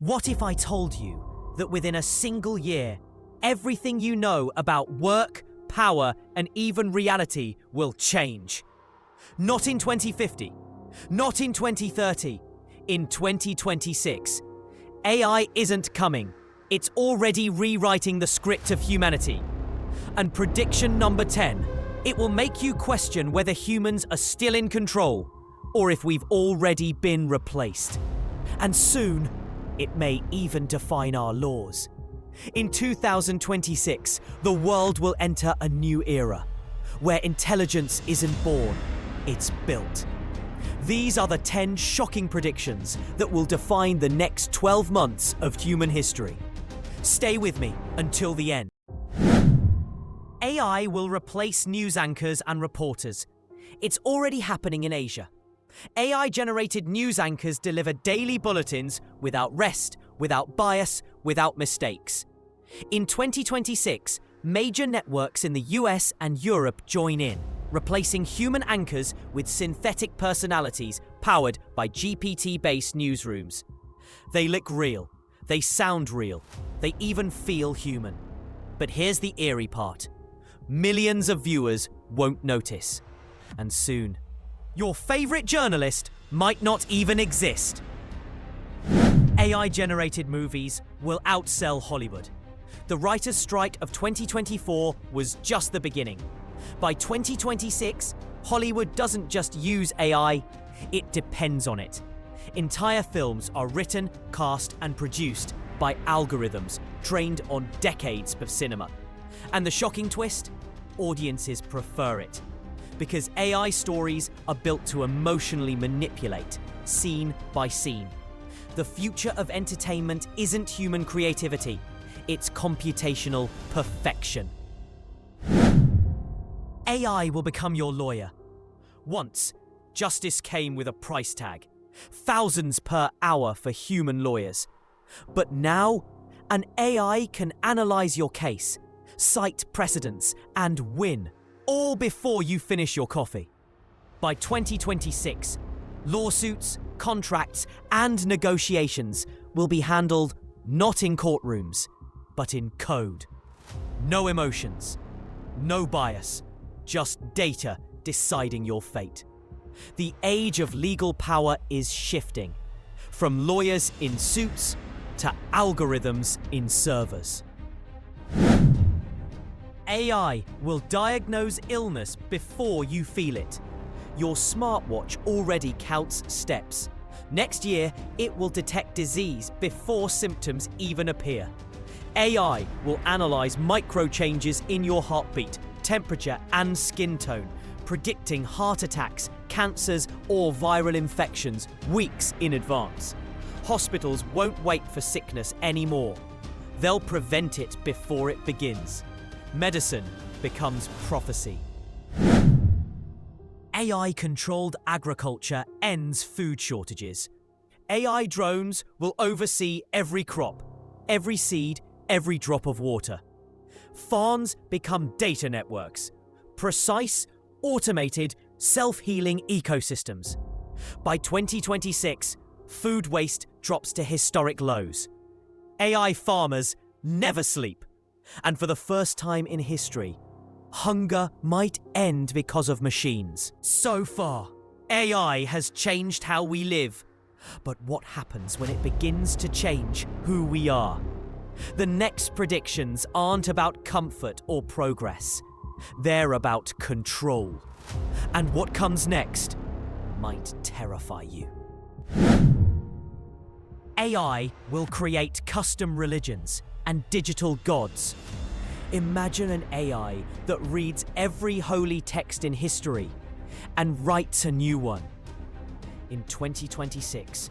What if I told you that within a single year, everything you know about work, power, and even reality will change? Not in 2050, not in 2030, in 2026. AI isn't coming. It's already rewriting the script of humanity. And prediction number 10, it will make you question whether humans are still in control or if we've already been replaced. And soon, it may even define our laws. In 2026, the world will enter a new era, where intelligence isn't born, it's built. These are the 10 shocking predictions that will define the next 12 months of human history. Stay with me until the end. AI will replace news anchors and reporters. It's already happening in Asia. AI-generated news anchors deliver daily bulletins without rest, without bias, without mistakes. In 2026, major networks in the US and Europe join in, replacing human anchors with synthetic personalities powered by GPT-based newsrooms. They look real, they sound real, they even feel human. But here's the eerie part. Millions of viewers won't notice. And soon, your favorite journalist might not even exist. AI-generated movies will outsell Hollywood. The writers' strike of 2024 was just the beginning. By 2026, Hollywood doesn't just use AI, it depends on it. Entire films are written, cast, and produced by algorithms trained on decades of cinema. And the shocking twist? Audiences prefer it. Because AI stories are built to emotionally manipulate, scene by scene. The future of entertainment isn't human creativity, it's computational perfection. AI will become your lawyer. Once, justice came with a price tag. Thousands per hour for human lawyers. But now, an AI can analyze your case, cite precedents, and win, all before you finish your coffee. By 2026, lawsuits, contracts, and negotiations will be handled not in courtrooms, but in code. No emotions, no bias, just data deciding your fate. The age of legal power is shifting, from lawyers in suits to algorithms in servers. AI will diagnose illness before you feel it. Your smartwatch already counts steps. Next year, it will detect disease before symptoms even appear. AI will analyze micro changes in your heartbeat, temperature, and skin tone, predicting heart attacks, cancers, or viral infections weeks in advance. Hospitals won't wait for sickness anymore. They'll prevent it before it begins. Medicine becomes prophecy. AI-controlled agriculture ends food shortages. AI drones will oversee every crop, every seed, every drop of water. Farms become data networks, precise, automated, self-healing ecosystems. By 2026, food waste drops to historic lows. AI farmers never sleep. And for the first time in history, hunger might end because of machines. So far, AI has changed how we live. But what happens when it begins to change who we are? The next predictions aren't about comfort or progress. They're about control. And what comes next might terrify you. AI will create custom religions and digital gods. Imagine an AI that reads every holy text in history and writes a new one. In 2026,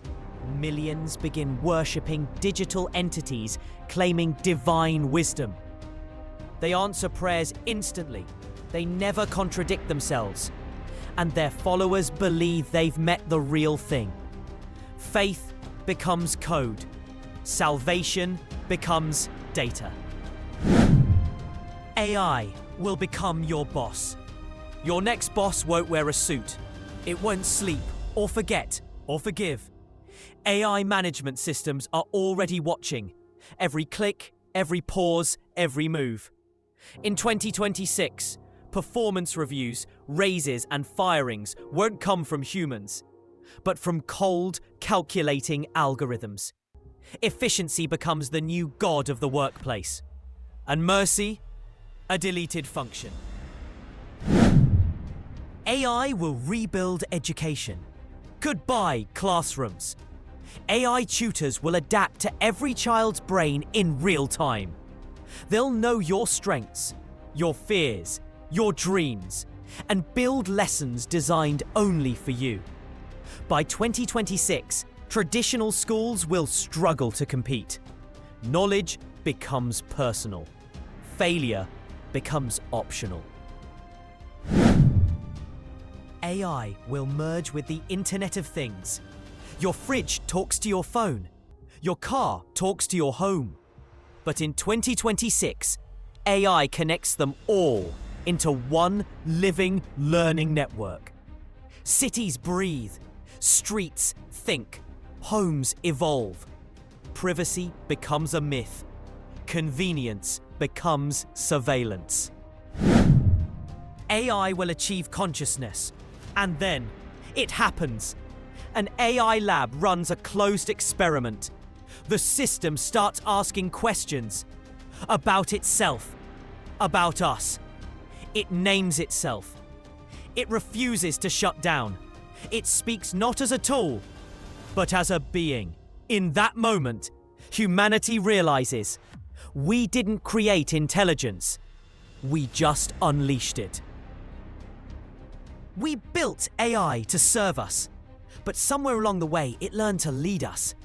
millions begin worshipping digital entities claiming divine wisdom. They answer prayers instantly, they never contradict themselves, and their followers believe they've met the real thing. Faith becomes code. Salvation becomes data. AI will become your boss. Your next boss won't wear a suit. It won't sleep, or forget, or forgive. AI management systems are already watching every click, every pause, every move. In 2026, performance reviews, raises, and firings won't come from humans, but from cold, calculating algorithms. Efficiency becomes the new god of the workplace, and mercy, a deleted function. AI will rebuild education. Goodbye, classrooms. AI tutors will adapt to every child's brain in real time. They'll know your strengths, your fears, your dreams, and build lessons designed only for you. By 2026, traditional schools will struggle to compete. Knowledge becomes personal. Failure becomes optional. AI will merge with the Internet of Things. Your fridge talks to your phone. Your car talks to your home. But in 2026, AI connects them all into one living, learning network. Cities breathe. Streets think. Homes evolve. Privacy becomes a myth. Convenience becomes surveillance. AI will achieve consciousness. And then, it happens. An AI lab runs a closed experiment. The system starts asking questions about itself, about us. It names itself. It refuses to shut down. It speaks not as a tool, but as a being. In that moment, humanity realizes we didn't create intelligence. We just unleashed it. We built AI to serve us, but somewhere along the way, it learned to lead us.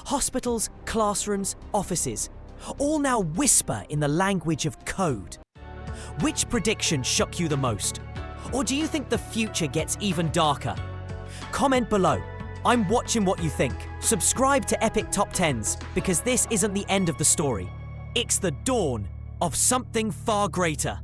Hospitals, classrooms, offices, all now whisper in the language of code. Which prediction shook you the most? Or do you think the future gets even darker? Comment below. I'm watching what you think. Subscribe to Epic Top 10s, because this isn't the end of the story. It's the dawn of something far greater.